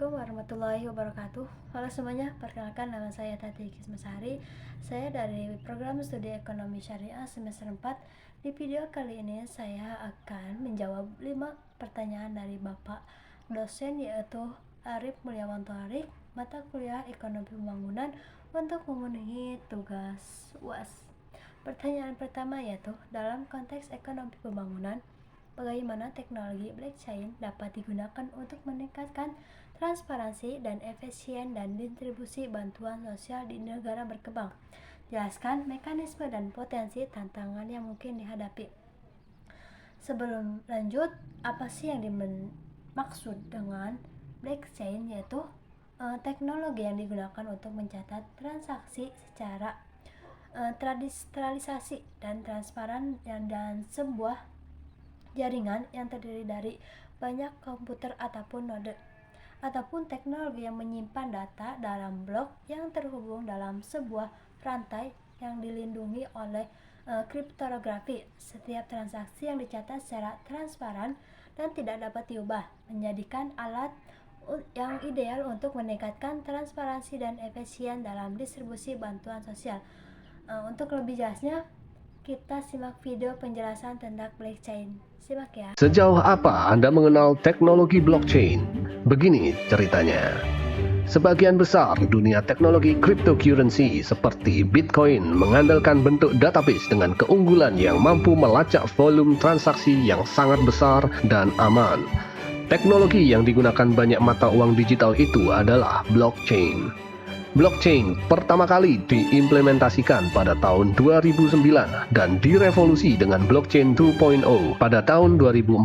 Assalamualaikum warahmatullahi wabarakatuh. Halo semuanya, perkenalkan nama saya Tati Kismasari. Saya dari program studi ekonomi syariah semester 4. Di video kali ini saya akan menjawab 5 pertanyaan dari Bapak dosen, yaitu Arif Mulyawanto Arif, mata kuliah ekonomi pembangunan, untuk memenuhi tugas UAS. Pertanyaan pertama yaitu, dalam konteks ekonomi pembangunan, bagaimana teknologi blockchain dapat digunakan untuk meningkatkan transparansi dan efisien dan distribusi bantuan sosial di negara berkembang? Jelaskan mekanisme dan potensi tantangan yang mungkin dihadapi. Sebelum lanjut, apa sih yang dimaksud dengan blockchain? Yaitu teknologi yang digunakan untuk mencatat transaksi secara tradisionalisasi dan transparan dan sebuah jaringan yang terdiri dari banyak komputer ataupun node, ataupun teknologi yang menyimpan data dalam blok yang terhubung dalam sebuah rantai yang dilindungi oleh kriptografi. Setiap transaksi yang dicatat secara transparan dan tidak dapat diubah, menjadikan alat yang ideal untuk meningkatkan transparansi dan efisien dalam distribusi bantuan sosial. Untuk lebih jelasnya, kita simak video penjelasan tentang blockchain. Simak ya. Sejauh apa Anda mengenal teknologi blockchain? Begini ceritanya. Sebagian besar dunia teknologi cryptocurrency seperti Bitcoin mengandalkan bentuk database dengan keunggulan yang mampu melacak volume transaksi yang sangat besar dan aman. Teknologi yang digunakan banyak mata uang digital itu adalah blockchain. Blockchain pertama kali diimplementasikan pada tahun 2009 dan direvolusi dengan blockchain 2.0 pada tahun 2014.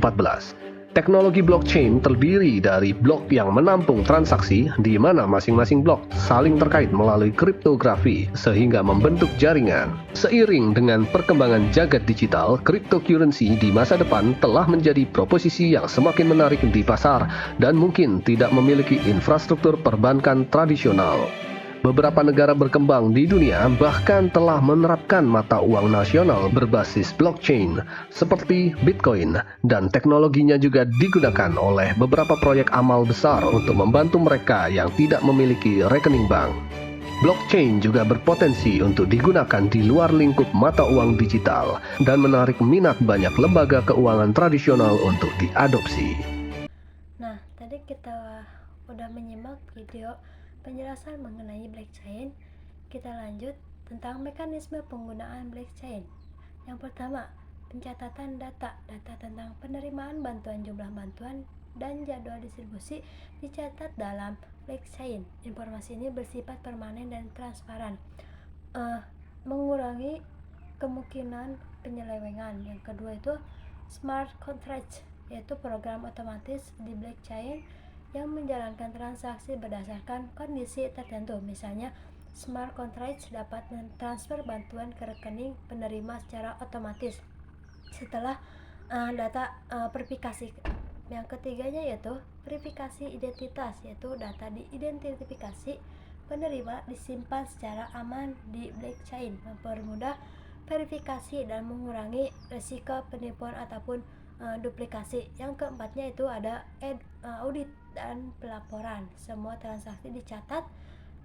Teknologi blockchain terdiri dari blok yang menampung transaksi di mana masing-masing blok saling terkait melalui kriptografi sehingga membentuk jaringan. Seiring dengan perkembangan jagat digital, cryptocurrency di masa depan telah menjadi proposisi yang semakin menarik di pasar dan mungkin tidak memiliki infrastruktur perbankan tradisional. Beberapa negara berkembang di dunia bahkan telah menerapkan mata uang nasional berbasis blockchain seperti Bitcoin, dan teknologinya juga digunakan oleh beberapa proyek amal besar untuk membantu mereka yang tidak memiliki rekening bank. Blockchain juga berpotensi untuk digunakan di luar lingkup mata uang digital dan menarik minat banyak lembaga keuangan tradisional untuk diadopsi. Nah, tadi kita udah menyimak video penjelasan mengenai blockchain. Kita lanjut tentang mekanisme penggunaan blockchain. Yang pertama, pencatatan data tentang penerimaan bantuan, jumlah bantuan, dan jadwal distribusi dicatat dalam blockchain. Informasi ini bersifat permanen dan transparan, mengurangi kemungkinan penyelewengan. Yang kedua itu smart contract, yaitu program otomatis di blockchain yang menjalankan transaksi berdasarkan kondisi tertentu. Misalnya, smart contracts dapat mentransfer bantuan ke rekening penerima secara otomatis setelah data verifikasi. Yang ketiganya yaitu verifikasi identitas, yaitu data diidentifikasi penerima disimpan secara aman di blockchain, mempermudah verifikasi dan mengurangi risiko penipuan ataupun duplikasi. Yang keempatnya itu ada audit dan pelaporan. Semua transaksi dicatat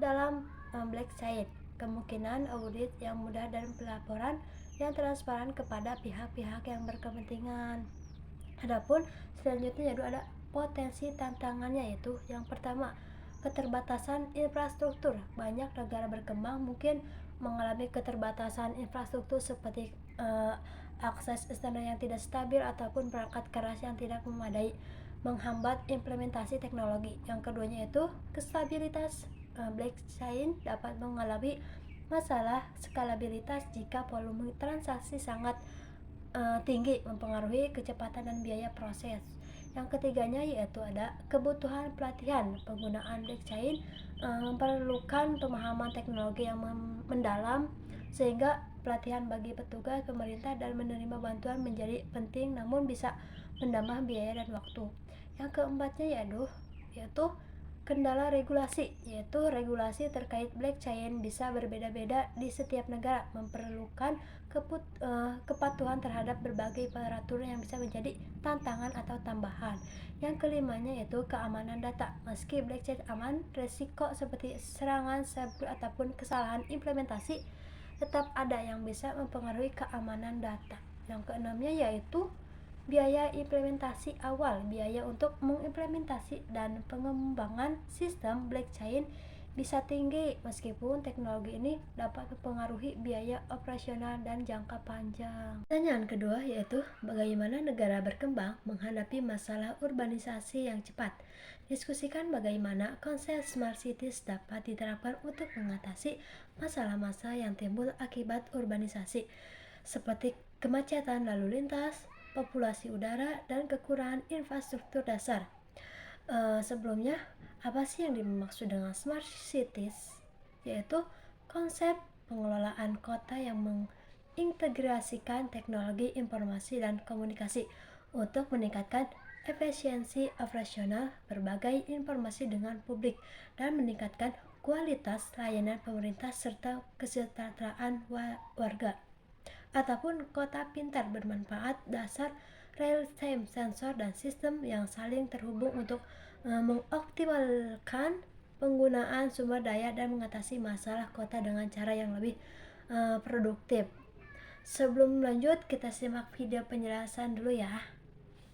dalam blockchain. Kemungkinan audit yang mudah dan pelaporan yang transparan kepada pihak-pihak yang berkepentingan. Adapun selanjutnya yaitu ada potensi tantangannya, yaitu yang pertama, keterbatasan infrastruktur. Banyak negara berkembang mungkin mengalami keterbatasan infrastruktur seperti akses internet yang tidak stabil ataupun perangkat keras yang tidak memadai, menghambat implementasi teknologi. Yang keduanya itu kestabilitas. Blockchain dapat mengalami masalah skalabilitas jika volume transaksi sangat tinggi, mempengaruhi kecepatan dan biaya proses. Yang ketiganya yaitu ada kebutuhan pelatihan. Penggunaan blockchain memerlukan pemahaman teknologi yang mendalam, sehingga pelatihan bagi petugas pemerintah dan menerima bantuan menjadi penting, namun bisa menambah biaya dan waktu. Yang keempatnya yaitu kendala regulasi, yaitu regulasi terkait blockchain bisa berbeda-beda di setiap negara, memerlukan kepatuhan terhadap berbagai peraturan yang bisa menjadi tantangan atau tambahan. Yang kelimanya yaitu keamanan data. Meski blockchain aman, resiko seperti serangan cyber ataupun kesalahan implementasi tetap ada yang bisa mempengaruhi keamanan data. Yang keenamnya yaitu biaya implementasi awal. Biaya untuk mengimplementasi dan pengembangan sistem blockchain bisa tinggi meskipun teknologi ini dapat mempengaruhi biaya operasional dan jangka panjang. Pertanyaan kedua yaitu bagaimana negara berkembang menghadapi masalah urbanisasi yang cepat. Diskusikan bagaimana konsep smart cities dapat diterapkan untuk mengatasi masalah-masalah yang timbul akibat urbanisasi seperti kemacetan lalu lintas, populasi udara, dan kekurangan infrastruktur dasar. Sebelumnya, apa sih yang dimaksud dengan smart cities? Yaitu konsep pengelolaan kota yang mengintegrasikan teknologi informasi dan komunikasi untuk meningkatkan efisiensi operasional berbagai informasi dengan publik dan meningkatkan kualitas layanan pemerintah serta kesejahteraan warga. Ataupun kota pintar bermanfaat dasar real-time sensor dan sistem yang saling terhubung untuk mengoptimalkan penggunaan sumber daya dan mengatasi masalah kota dengan cara yang lebih produktif. Sebelum lanjut, kita simak video penjelasan dulu ya.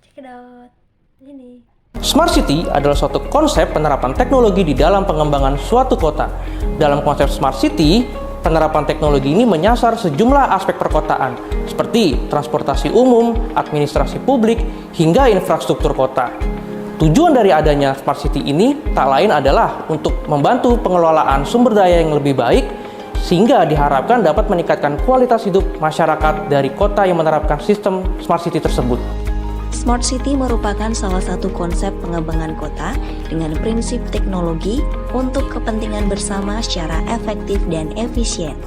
Check it out. Ini. Smart City adalah suatu konsep penerapan teknologi di dalam pengembangan suatu kota. Dalam konsep Smart City, penerapan teknologi ini menyasar sejumlah aspek perkotaan, seperti transportasi umum, administrasi publik, hingga infrastruktur kota. Tujuan dari adanya Smart City ini tak lain adalah untuk membantu pengelolaan sumber daya yang lebih baik, sehingga diharapkan dapat meningkatkan kualitas hidup masyarakat dari kota yang menerapkan sistem Smart City tersebut. Smart City merupakan salah satu konsep pengembangan kota dengan prinsip teknologi untuk kepentingan bersama secara efektif dan efisien.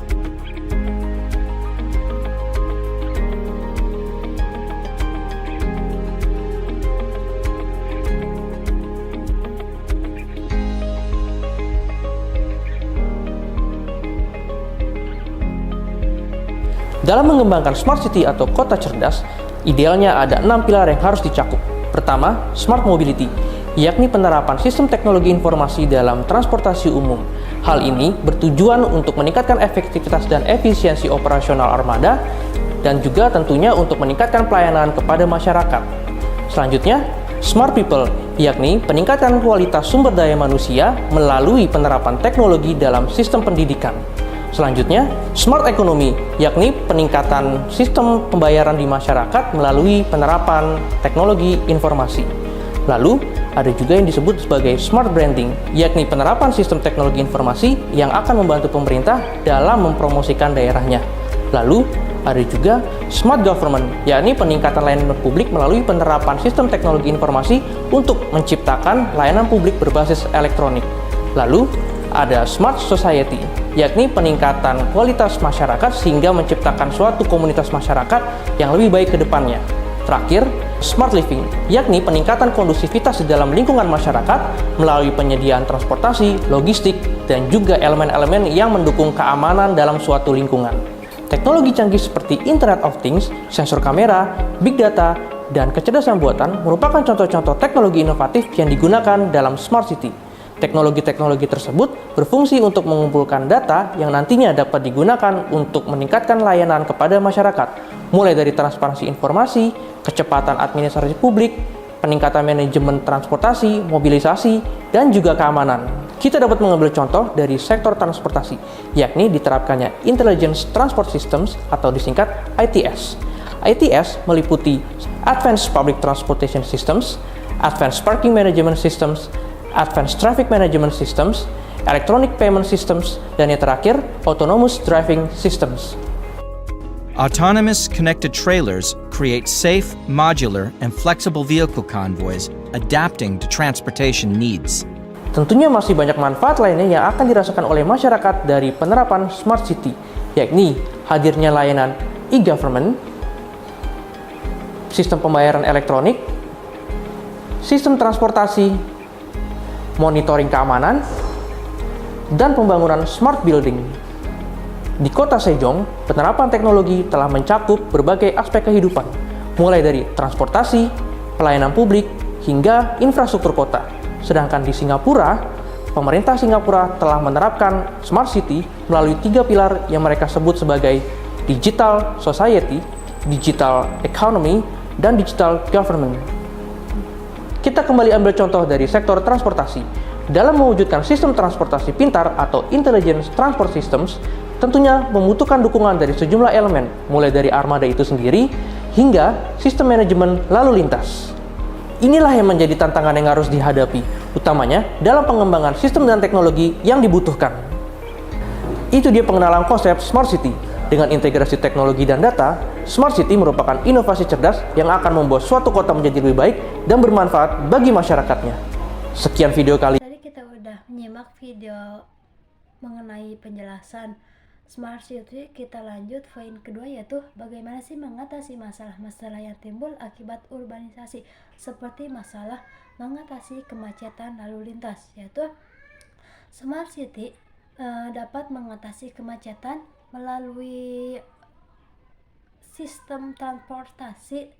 Dalam mengembangkan Smart City atau kota cerdas, idealnya ada 6 pilar yang harus dicakup. Pertama, Smart Mobility, yakni penerapan sistem teknologi informasi dalam transportasi umum. Hal ini bertujuan untuk meningkatkan efektivitas dan efisiensi operasional armada, dan juga tentunya untuk meningkatkan pelayanan kepada masyarakat. Selanjutnya, Smart People, yakni peningkatan kualitas sumber daya manusia melalui penerapan teknologi dalam sistem pendidikan. Selanjutnya, Smart Economy, yakni peningkatan sistem pembayaran di masyarakat melalui penerapan teknologi informasi. Lalu, ada juga yang disebut sebagai Smart Branding, yakni penerapan sistem teknologi informasi yang akan membantu pemerintah dalam mempromosikan daerahnya. Lalu, ada juga Smart Government, yakni peningkatan layanan publik melalui penerapan sistem teknologi informasi untuk menciptakan layanan publik berbasis elektronik. Lalu, ada Smart Society, yakni peningkatan kualitas masyarakat sehingga menciptakan suatu komunitas masyarakat yang lebih baik ke depannya. Terakhir, Smart Living, yakni peningkatan kondusivitas di dalam lingkungan masyarakat melalui penyediaan transportasi, logistik, dan juga elemen-elemen yang mendukung keamanan dalam suatu lingkungan. Teknologi canggih seperti Internet of Things, sensor kamera, big data, dan kecerdasan buatan merupakan contoh-contoh teknologi inovatif yang digunakan dalam Smart City. Teknologi-teknologi tersebut berfungsi untuk mengumpulkan data yang nantinya dapat digunakan untuk meningkatkan layanan kepada masyarakat, mulai dari transparansi informasi, kecepatan administrasi publik, peningkatan manajemen transportasi, mobilisasi, dan juga keamanan. Kita dapat mengambil contoh dari sektor transportasi, yakni diterapkannya Intelligence Transport Systems atau disingkat ITS. ITS meliputi Advanced Public Transportation Systems, Advanced Parking Management Systems, Advanced Traffic Management Systems, Electronic Payment Systems, dan yang terakhir, Autonomous Driving Systems. Autonomous connected trailers create safe, modular, and flexible vehicle convoys, adapting to transportation needs. Tentunya masih banyak manfaat lainnya yang akan dirasakan oleh masyarakat dari penerapan Smart City, yakni hadirnya layanan e-government, sistem pembayaran elektronik, sistem transportasi, monitoring keamanan, dan pembangunan smart building. Di Kota Sejong, penerapan teknologi telah mencakup berbagai aspek kehidupan, mulai dari transportasi, pelayanan publik, hingga infrastruktur kota. Sedangkan di Singapura, pemerintah Singapura telah menerapkan Smart City melalui 3 pilar yang mereka sebut sebagai Digital Society, Digital Economy, dan Digital Government. Kita kembali ambil contoh dari sektor transportasi. Dalam mewujudkan sistem transportasi pintar atau Intelligent Transport Systems, tentunya membutuhkan dukungan dari sejumlah elemen, mulai dari armada itu sendiri hingga sistem manajemen lalu lintas. Inilah yang menjadi tantangan yang harus dihadapi, utamanya dalam pengembangan sistem dan teknologi yang dibutuhkan. Itu dia pengenalan konsep Smart City. Dengan integrasi teknologi dan data, Smart City merupakan inovasi cerdas yang akan membuat suatu kota menjadi lebih baik dan bermanfaat bagi masyarakatnya. Sekian video kali. Tadi kita udah menyimak video mengenai penjelasan Smart City. Kita lanjut poin kedua, yaitu bagaimana sih mengatasi masalah-masalah yang timbul akibat urbanisasi, seperti masalah mengatasi kemacetan lalu lintas. Yaitu Smart City dapat mengatasi kemacetan melalui sistem transportasi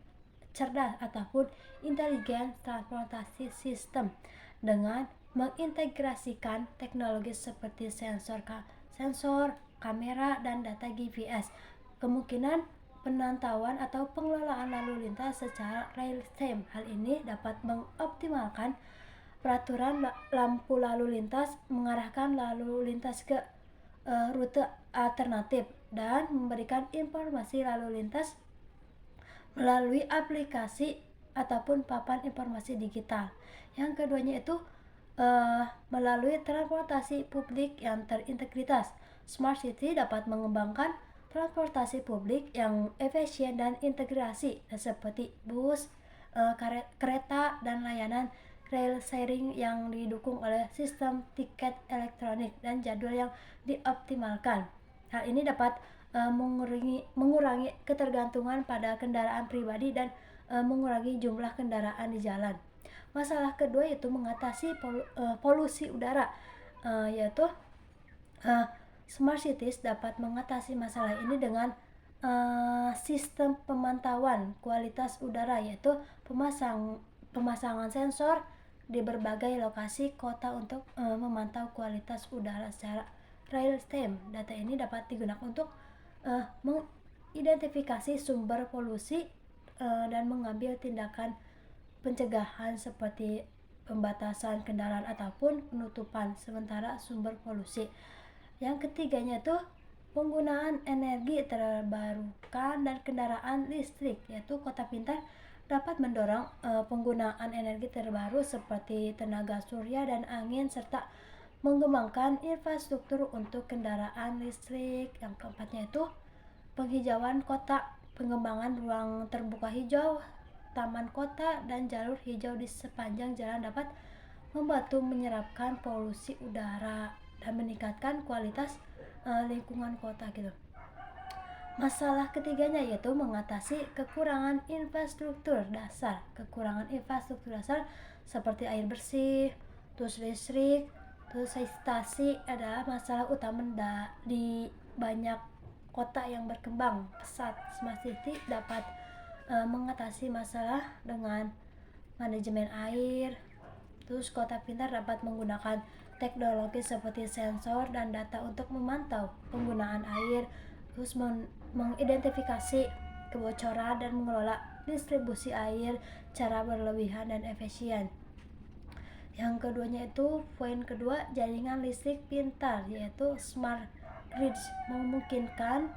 cerdas ataupun intelligent transportasi system dengan mengintegrasikan teknologi seperti sensor, kamera, dan data GPS. Kemungkinan penantauan atau pengelolaan lalu lintas secara real time. Hal ini dapat mengoptimalkan peraturan lampu lalu lintas, mengarahkan lalu lintas ke rute alternatif, dan memberikan informasi lalu lintas melalui aplikasi ataupun papan informasi digital. Yang keduanya itu melalui transportasi publik yang terintegritas. Smart City dapat mengembangkan transportasi publik yang efisien dan integrasi, seperti bus, kereta, dan layanan rail sharing yang didukung oleh sistem tiket elektronik dan jadwal yang dioptimalkan. Hal ini dapat mengurangi ketergantungan pada kendaraan pribadi dan mengurangi jumlah kendaraan di jalan. Masalah kedua yaitu mengatasi polusi udara, yaitu Smart Cities dapat mengatasi masalah ini dengan sistem pemantauan kualitas udara, yaitu pemasangan sensor di berbagai lokasi kota untuk memantau kualitas udara secara real time. Data ini dapat digunakan untuk mengidentifikasi sumber polusi dan mengambil tindakan pencegahan seperti pembatasan kendaraan ataupun penutupan sementara sumber polusi. Yang ketiganya itu penggunaan energi terbarukan dan kendaraan listrik, yaitu Kota Pintar dapat mendorong penggunaan energi terbaru seperti tenaga surya dan angin, serta mengembangkan infrastruktur untuk kendaraan listrik. Yang keempatnya itu penghijauan kota, pengembangan ruang terbuka hijau, taman kota, dan jalur hijau di sepanjang jalan dapat membantu menyerapkan polusi udara dan meningkatkan kualitas lingkungan kota gitu. Masalah ketiganya yaitu mengatasi kekurangan infrastruktur dasar. Kekurangan infrastruktur dasar seperti air bersih, terus listrik, terus sanitasi adalah masalah utama di banyak kota yang berkembang pesat. Smart City dapat mengatasi masalah dengan manajemen air. Terus Kota Pintar dapat menggunakan teknologi seperti sensor dan data untuk memantau penggunaan air, terus mengidentifikasi kebocoran dan mengelola distribusi air secara berlebihan dan efisien. Yang keduanya itu poin kedua, jaringan listrik pintar, yaitu smart grids memungkinkan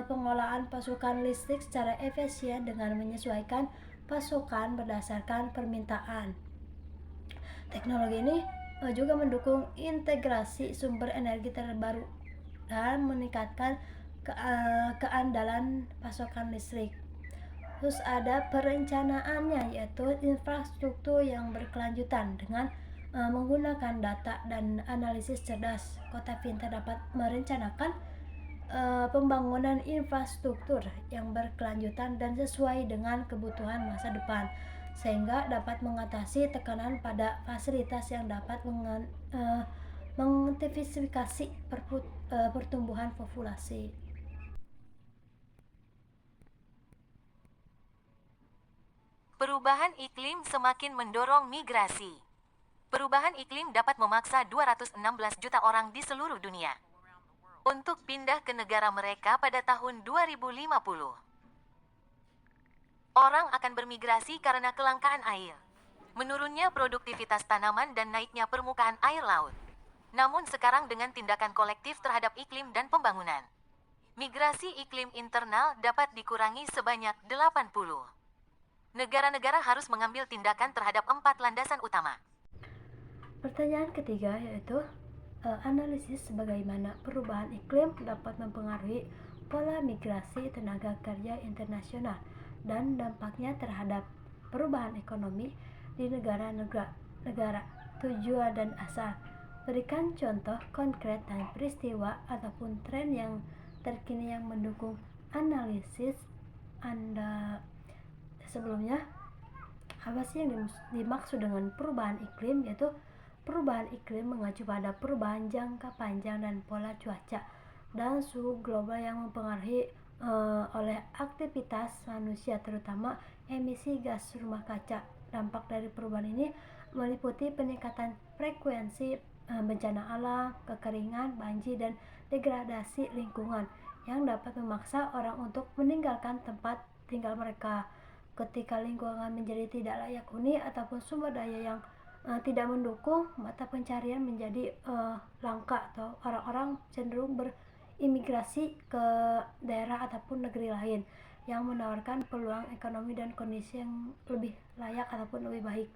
pengelolaan pasokan listrik secara efisien dengan menyesuaikan pasokan berdasarkan permintaan. Teknologi ini juga mendukung integrasi sumber energi terbaru dan meningkatkan keandalan pasokan listrik. Terus ada perencanaannya, yaitu infrastruktur yang berkelanjutan dengan menggunakan data dan analisis cerdas. Kota Pintar dapat merencanakan pembangunan infrastruktur yang berkelanjutan dan sesuai dengan kebutuhan masa depan. sehingga dapat mengatasi tekanan pada fasilitas yang dapat mengintensifikasi pertumbuhan populasi. Perubahan iklim semakin mendorong migrasi. Perubahan iklim dapat memaksa 216 juta orang di seluruh dunia untuk pindah ke negara mereka pada tahun 2050. Orang akan bermigrasi karena kelangkaan air, menurunnya produktivitas tanaman dan naiknya permukaan air laut. Namun sekarang dengan tindakan kolektif terhadap iklim dan pembangunan, migrasi iklim internal dapat dikurangi sebanyak 80. Negara-negara harus mengambil tindakan terhadap 4 landasan utama. Pertanyaan ketiga yaitu analisis bagaimana perubahan iklim dapat mempengaruhi pola migrasi tenaga kerja internasional dan dampaknya terhadap perubahan ekonomi di negara tujuan dan asal. Berikan contoh konkret dan peristiwa ataupun tren yang terkini yang mendukung analisis Anda. Sebelumnya, apa sih yang dimaksud dengan perubahan iklim? Yaitu perubahan iklim mengacu pada perubahan jangka panjang dan pola cuaca dan suhu global yang mempengaruhi oleh aktivitas manusia, terutama emisi gas rumah kaca. Dampak dari perubahan ini meliputi peningkatan frekuensi bencana alam, kekeringan, banjir, dan degradasi lingkungan yang dapat memaksa orang untuk meninggalkan tempat tinggal mereka. Ketika lingkungan menjadi tidak layak huni ataupun sumber daya yang tidak mendukung, mata pencarian menjadi langka atau orang-orang cenderung berimigrasi ke daerah ataupun negeri lain yang menawarkan peluang ekonomi dan kondisi yang lebih layak ataupun lebih baik.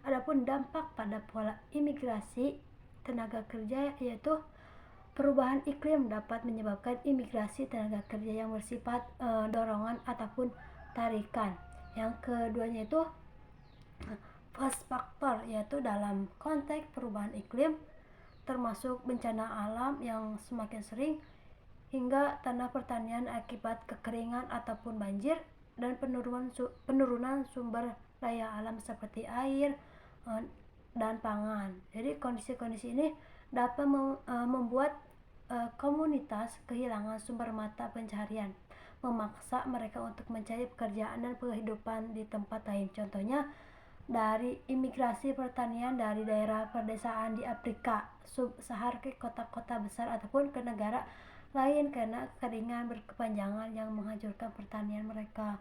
Adapun dampak pada pola imigrasi tenaga kerja yaitu perubahan iklim dapat menyebabkan imigrasi tenaga kerja yang bersifat dorongan ataupun tarikan. Yang keduanya itu fast factor, yaitu dalam konteks perubahan iklim termasuk bencana alam yang semakin sering hingga tanah pertanian akibat kekeringan ataupun banjir dan penurunan sumber daya alam seperti air dan pangan. Jadi kondisi-kondisi ini dapat membuat komunitas kehilangan sumber mata pencaharian, memaksa mereka untuk mencari pekerjaan dan penghidupan di tempat lain. Contohnya dari imigrasi pertanian dari daerah pedesaan di Afrika sub-Sahara ke kota-kota besar ataupun ke negara lain karena kekeringan berkepanjangan yang menghancurkan pertanian mereka.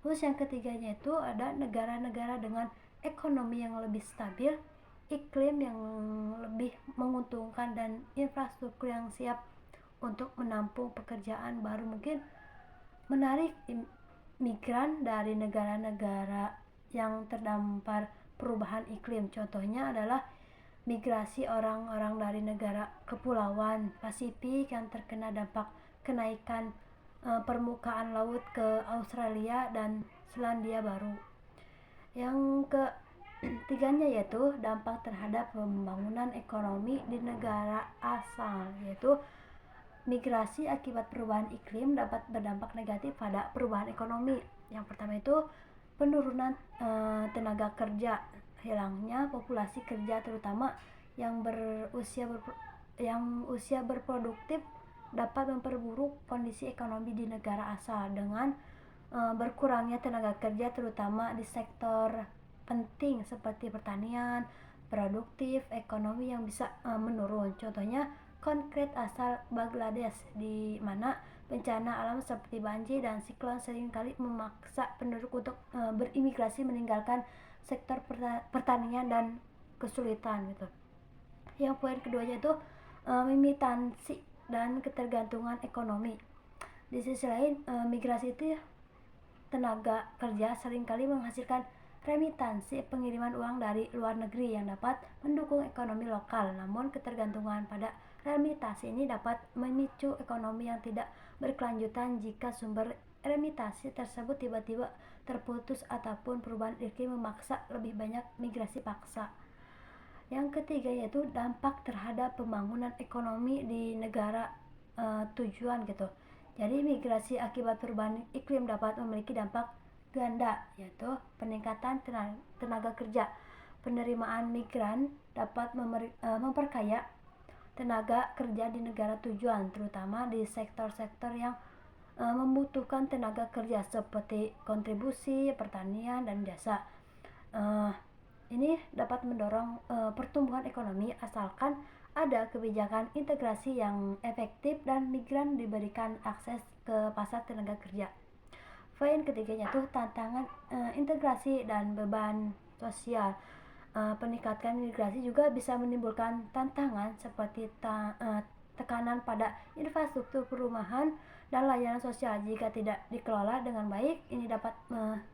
Terus yang ketiganya itu ada negara-negara dengan ekonomi yang lebih stabil, iklim yang lebih menguntungkan, dan infrastruktur yang siap untuk menampung pekerjaan baru mungkin menarik migran dari negara-negara yang terdampar perubahan iklim. Contohnya adalah migrasi orang-orang dari negara kepulauan Pasifik yang terkena dampak kenaikan permukaan laut ke Australia dan Selandia Baru. Yang ketiganya yaitu dampak terhadap pembangunan ekonomi di negara asal, yaitu migrasi akibat perubahan iklim dapat berdampak negatif pada perubahan ekonomi. Yang pertama itu penurunan tenaga kerja, hilangnya populasi kerja terutama yang usia berproduktif dapat memperburuk kondisi ekonomi di negara asal dengan berkurangnya tenaga kerja terutama di sektor penting seperti pertanian, produktif, ekonomi yang bisa menurun. Contohnya konkret asal Bangladesh, di mana bencana alam seperti banjir dan siklon seringkali memaksa penduduk untuk berimigrasi meninggalkan sektor pertanian dan kesulitan gitu. Yang poin keduanya itu remitansi dan ketergantungan ekonomi. Di sisi lain, migrasi itu tenaga kerja seringkali menghasilkan remitansi, pengiriman uang dari luar negeri yang dapat mendukung ekonomi lokal. Namun ketergantungan pada remitansi ini dapat memicu ekonomi yang tidak berkelanjutan jika sumber remitansi tersebut tiba-tiba terputus ataupun perubahan iklim memaksa lebih banyak migrasi paksa. Yang ketiga yaitu dampak terhadap pembangunan ekonomi di negara tujuan gitu. Jadi migrasi akibat perubahan iklim dapat memiliki dampak ganda, yaitu peningkatan tenaga kerja. Penerimaan migran dapat memperkaya tenaga kerja di negara tujuan, terutama di sektor-sektor yang membutuhkan tenaga kerja seperti kontribusi, pertanian, dan jasa. Ini dapat mendorong pertumbuhan ekonomi asalkan ada kebijakan integrasi yang efektif dan migran diberikan akses ke pasar tenaga kerja. Poin ketiganya tuh tantangan integrasi dan beban sosial. Peningkatan migrasi juga bisa menimbulkan tantangan seperti tekanan pada infrastruktur perumahan dan layanan sosial. Jika tidak dikelola dengan baik, ini dapat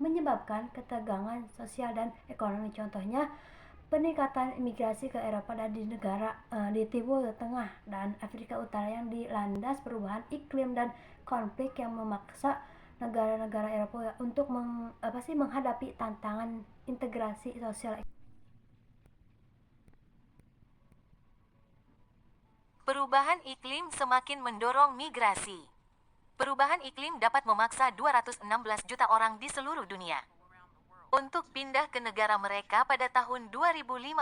menyebabkan ketegangan sosial dan ekonomi. Contohnya, peningkatan imigrasi ke Eropa dan di negara di Timur Tengah dan Afrika Utara yang dilandas perubahan iklim dan konflik yang memaksa negara-negara Eropa untuk menghadapi tantangan integrasi sosial. Perubahan iklim semakin mendorong migrasi. Perubahan iklim dapat memaksa 216 juta orang di seluruh dunia untuk pindah ke negara mereka pada tahun 2050.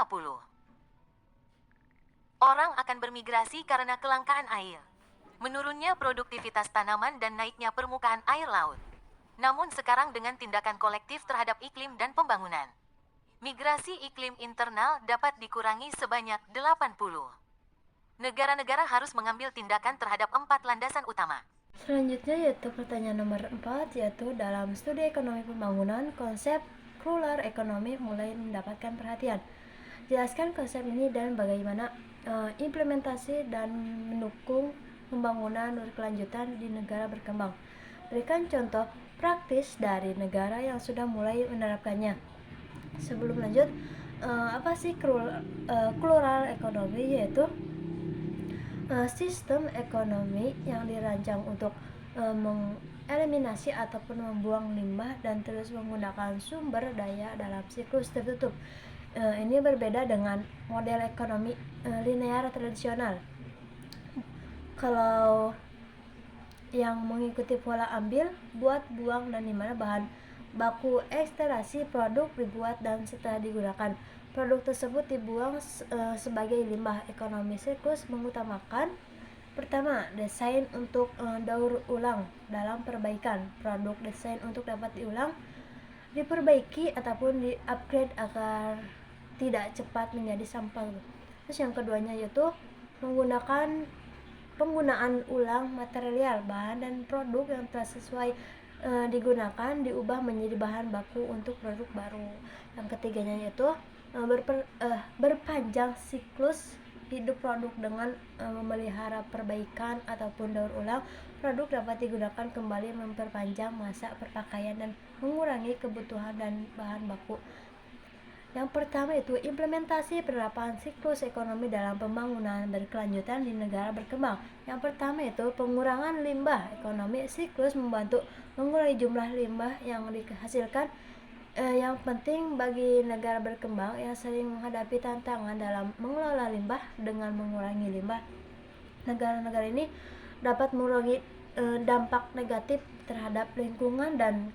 Orang akan bermigrasi karena kelangkaan air, menurunnya produktivitas tanaman dan naiknya permukaan air laut. Namun sekarang dengan tindakan kolektif terhadap iklim dan pembangunan, migrasi iklim internal dapat dikurangi sebanyak 80. Negara-negara harus mengambil tindakan terhadap 4 landasan utama. Selanjutnya yaitu pertanyaan nomor 4, yaitu dalam studi ekonomi pembangunan, konsep krular ekonomi mulai mendapatkan perhatian. Jelaskan konsep ini dan bagaimana implementasi dan mendukung pembangunan berkelanjutan di negara berkembang. Berikan contoh praktis dari negara yang sudah mulai menerapkannya. Sebelum lanjut, apa sih krular ekonomi? Yaitu sistem ekonomi yang dirancang untuk mengeliminasi ataupun membuang limbah dan terus menggunakan sumber daya dalam siklus tertutup. Ini berbeda dengan model ekonomi linear tradisional. Kalau yang mengikuti pola ambil, buat, buang, dan dimana bahan baku ekstraksi produk dibuat dan setelah digunakan produk tersebut dibuang sebagai limbah. Ekonomi siklus mengutamakan pertama, desain untuk daur ulang dalam perbaikan. Produk desain untuk dapat diulang, diperbaiki ataupun di-upgrade agar tidak cepat menjadi sampah. Terus yang keduanya yaitu penggunaan ulang material, bahan dan produk yang telah sesuai digunakan diubah menjadi bahan baku untuk produk baru. Yang ketiganya yaitu berpanjang siklus hidup produk dengan memelihara perbaikan ataupun daur ulang. Produk dapat digunakan kembali, memperpanjang masa perpakaian dan mengurangi kebutuhan dan bahan baku. Yang pertama itu implementasi penerapan siklus ekonomi dalam pembangunan berkelanjutan di negara berkembang. Yang pertama itu pengurangan limbah. Ekonomi siklus membantu mengurangi jumlah limbah yang dihasilkan. Yang penting bagi negara berkembang yang sering menghadapi tantangan dalam mengelola limbah. Dengan mengurangi limbah, negara-negara ini dapat mengurangi dampak negatif terhadap lingkungan dan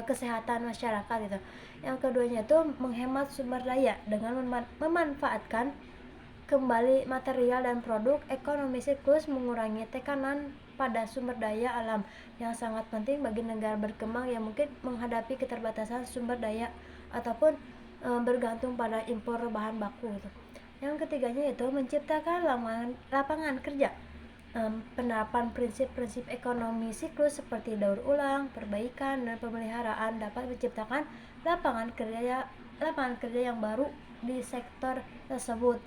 kesehatan masyarakat itu. Yang keduanya itu menghemat sumber daya dengan memanfaatkan kembali material dan produk. Ekonomi siklus mengurangi tekanan pada sumber daya alam yang sangat penting bagi negara berkembang yang mungkin menghadapi keterbatasan sumber daya ataupun bergantung pada impor bahan baku itu. Yang ketiganya itu menciptakan lapangan kerja. Penerapan prinsip-prinsip ekonomi siklus seperti daur ulang, perbaikan, dan pemeliharaan dapat menciptakan lapangan kerja yang baru di sektor tersebut.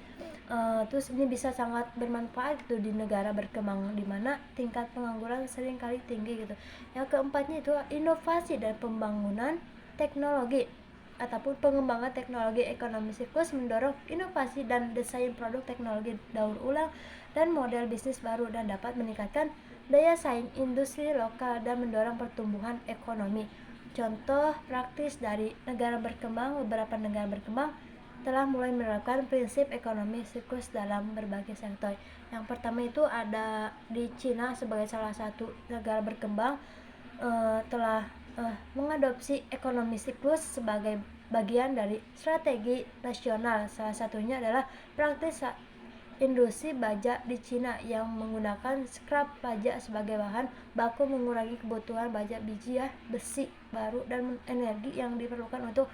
Terus ini bisa sangat bermanfaat gitu di negara berkembang di mana tingkat pengangguran sering kali tinggi gitu. Yang keempatnya itu inovasi dan pembangunan teknologi ataupun pengembangan teknologi. Ekonomi siklus mendorong inovasi dan desain produk teknologi daur ulang dan model bisnis baru dan dapat meningkatkan daya saing industri lokal dan mendorong pertumbuhan ekonomi. Contoh praktis dari negara berkembang, beberapa negara berkembang telah mulai menerapkan prinsip ekonomi siklus dalam berbagai sektor. Yang pertama itu ada di Cina sebagai salah satu negara berkembang telah mengadopsi ekonomi siklus sebagai bagian dari strategi nasional. Salah satunya adalah praktis industri baja di Cina yang menggunakan scrap baja sebagai bahan baku, mengurangi kebutuhan baja biji besi baru dan energi yang diperlukan untuk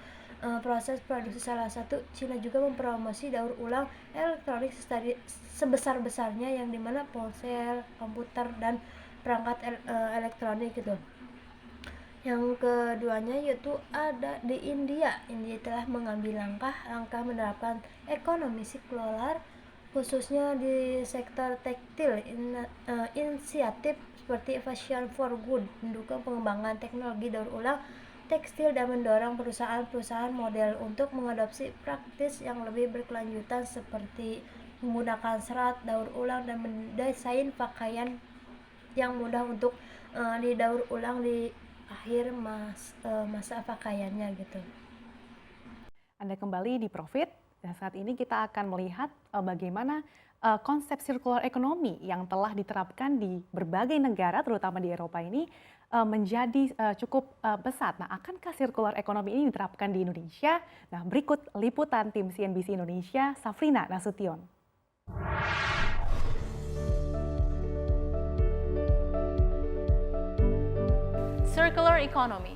proses produksi. Salah satu, Cina juga mempromosi daur ulang elektronik sebesar-besarnya, yang dimana ponsel, komputer, dan perangkat elektronik gitu. Yang keduanya yaitu ada di India. India telah mengambil langkah menerapkan ekonomi sirkular khususnya di sektor tekstil. Inisiatif seperti Fashion for Good mendukung pengembangan teknologi daur ulang tekstil dan mendorong perusahaan-perusahaan model untuk mengadopsi praktis yang lebih berkelanjutan seperti menggunakan serat daur ulang dan mendesain pakaian yang mudah untuk didaur ulang di akhir masa pakaiannya gitu. Anda kembali di Profit, dan saat ini kita akan melihat bagaimana konsep circular economy yang telah diterapkan di berbagai negara, terutama di Eropa ini, menjadi cukup pesat. Nah, akankah circular economy ini diterapkan di Indonesia? Nah, berikut liputan tim CNBC Indonesia, Safrina Nasution. Circular economy.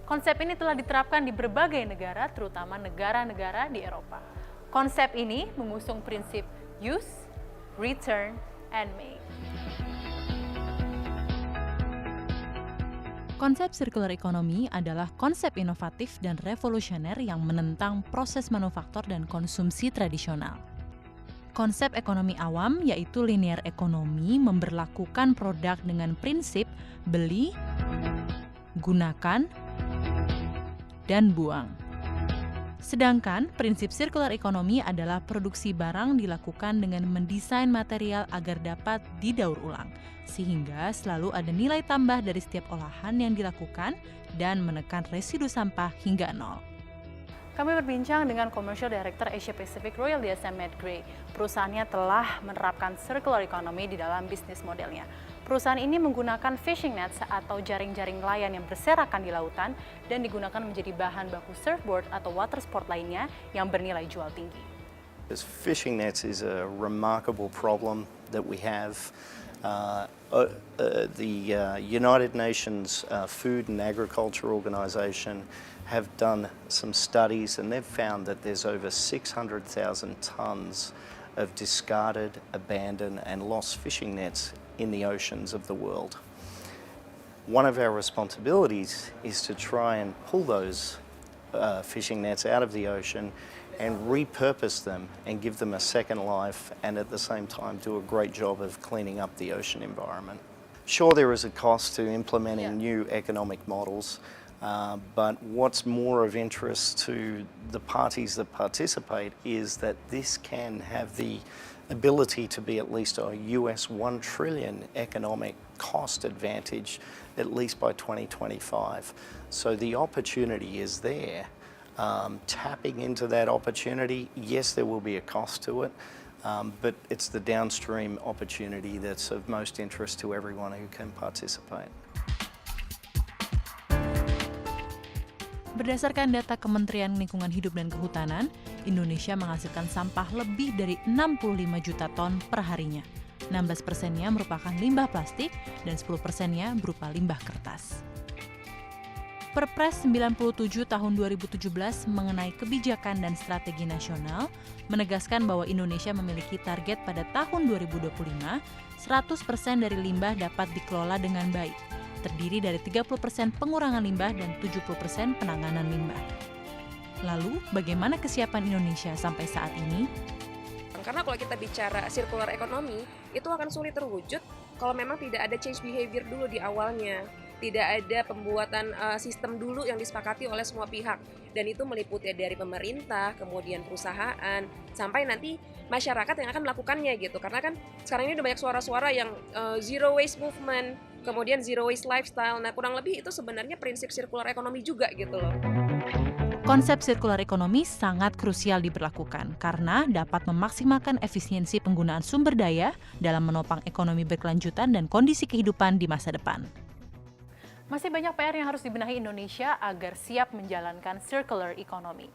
Konsep ini telah diterapkan di berbagai negara, terutama negara-negara di Eropa. Konsep ini mengusung prinsip use, return, and make. Konsep circular economy adalah konsep inovatif dan revolusioner yang menentang proses manufaktur dan konsumsi tradisional. Konsep ekonomi awam, yaitu linear ekonomi, memberlakukan produk dengan prinsip beli, gunakan, dan buang. Sedangkan prinsip circular economy adalah produksi barang dilakukan dengan mendesain material agar dapat didaur ulang, sehingga selalu ada nilai tambah dari setiap olahan yang dilakukan dan menekan residu sampah hingga nol. Kami berbincang dengan Commercial Director Asia Pacific Royal DSM Medgray. Perusahaannya telah menerapkan circular economy di dalam bisnis modelnya. Perusahaan ini menggunakan fishing nets atau jaring-jaring nelayan yang berserakan di lautan dan digunakan menjadi bahan baku surfboard atau water sport lainnya yang bernilai jual tinggi. Fishing nets is a remarkable problem that we have. The United Nations Food and Agriculture Organization have done some studies and they've found that there's over 600,000 tons of discarded, abandoned and lost fishing nets in the oceans of the world. One of our responsibilities is to try and pull those fishing nets out of the ocean and repurpose them and give them a second life, and at the same time do a great job of cleaning up the ocean environment. Sure, there is a cost to implementing new economic models, but what's more of interest to the parties that participate is that this can have the ability to be at least a US $1 trillion economic cost advantage, at least by 2025. So the opportunity is there. Tapping into that opportunity, yes, there will be a cost to it, but it's the downstream opportunity that's of most interest to everyone who can participate. Berdasarkan data Kementerian Lingkungan Hidup dan Kehutanan, Indonesia menghasilkan sampah lebih dari 65 juta ton per harinya. 16%-nya merupakan limbah plastik dan 10%-nya berupa limbah kertas. Perpres 97 tahun 2017 mengenai kebijakan dan strategi nasional menegaskan bahwa Indonesia memiliki target pada tahun 2025, 100% dari limbah dapat dikelola dengan baik, terdiri dari 30% pengurangan limbah dan 70% penanganan limbah. Lalu, bagaimana kesiapan Indonesia sampai saat ini? Karena kalau kita bicara circular economy, itu akan sulit terwujud kalau memang tidak ada change behavior dulu di awalnya. Tidak ada pembuatan sistem dulu yang disepakati oleh semua pihak. Dan itu meliputi dari pemerintah, kemudian perusahaan, sampai nanti masyarakat yang akan melakukannya gitu. Karena kan sekarang ini udah banyak suara-suara yang zero waste movement, kemudian zero waste lifestyle. Nah, kurang lebih itu sebenarnya prinsip circular economy juga gitu loh. Konsep circular economy sangat krusial diberlakukan karena dapat memaksimalkan efisiensi penggunaan sumber daya dalam menopang ekonomi berkelanjutan dan kondisi kehidupan di masa depan. Masih banyak PR yang harus dibenahi Indonesia agar siap menjalankan circular economy.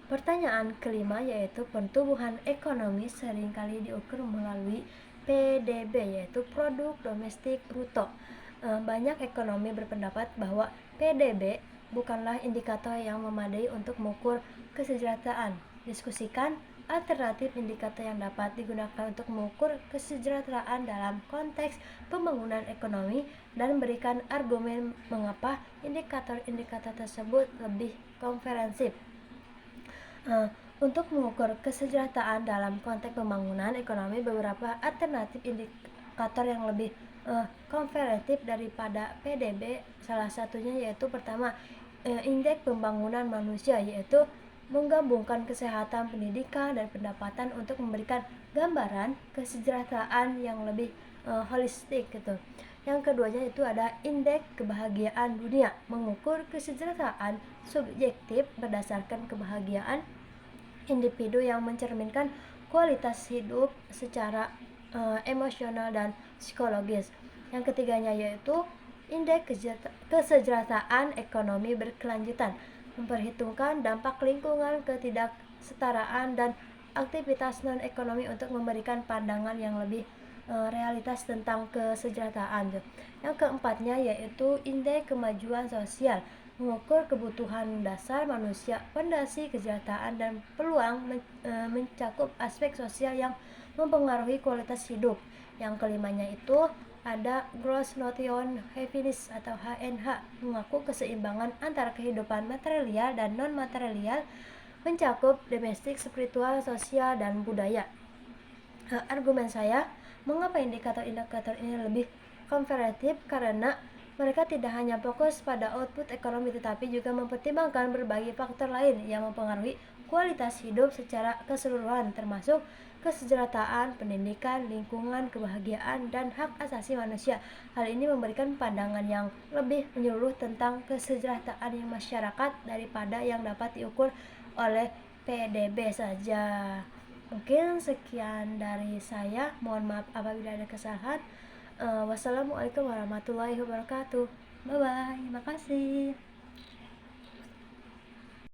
Pertanyaan kelima yaitu pertumbuhan ekonomi seringkali diukur melalui PDB yaitu produk domestik bruto. Banyak ekonomi berpendapat bahwa PDB bukanlah indikator yang memadai untuk mengukur kesejahteraan. Diskusikan alternatif indikator yang dapat digunakan untuk mengukur kesejahteraan dalam konteks pembangunan ekonomi dan berikan argumen mengapa indikator-indikator tersebut lebih komprehensif. Untuk mengukur kesejahteraan dalam konteks pembangunan ekonomi, beberapa alternatif indikator yang lebih komprehensif daripada PDB, salah satunya yaitu pertama, indeks pembangunan manusia, yaitu menggabungkan kesehatan, pendidikan, dan pendapatan untuk memberikan gambaran kesejahteraan yang lebih holistik gitu. Yang keduanya itu ada indeks kebahagiaan dunia, mengukur kesejahteraan subjektif berdasarkan kebahagiaan individu yang mencerminkan kualitas hidup secara emosional dan psikologis. Yang ketiganya yaitu indeks kesejahteraan ekonomi berkelanjutan, memperhitungkan dampak lingkungan, ketidaksetaraan, dan aktivitas non-ekonomi untuk memberikan pandangan yang lebih realitas tentang kesejahteraan. Yang keempatnya yaitu indeks kemajuan sosial, mengukur kebutuhan dasar manusia, fondasi kesejahteraan, dan peluang mencakup aspek sosial yang mempengaruhi kualitas hidup. Yang kelimanya itu ada Gross Notion Happiness atau HNH, mengaku keseimbangan antara kehidupan material dan non-material, mencakup domestik, spiritual, sosial, dan budaya. Argumen saya, mengapa indikator-indikator ini lebih komprehensif, karena mereka tidak hanya fokus pada output ekonomi tetapi juga mempertimbangkan berbagai faktor lain yang mempengaruhi kualitas hidup secara keseluruhan, termasuk kesejahteraan, pendidikan, lingkungan, kebahagiaan, dan hak asasi manusia. Hal ini memberikan pandangan yang lebih menyeluruh tentang kesejahteraan masyarakat daripada yang dapat diukur oleh PDB saja. Mungkin sekian dari saya, mohon maaf apabila ada kesalahan. Wassalamualaikum warahmatullahi wabarakatuh. Bye bye, terima kasih.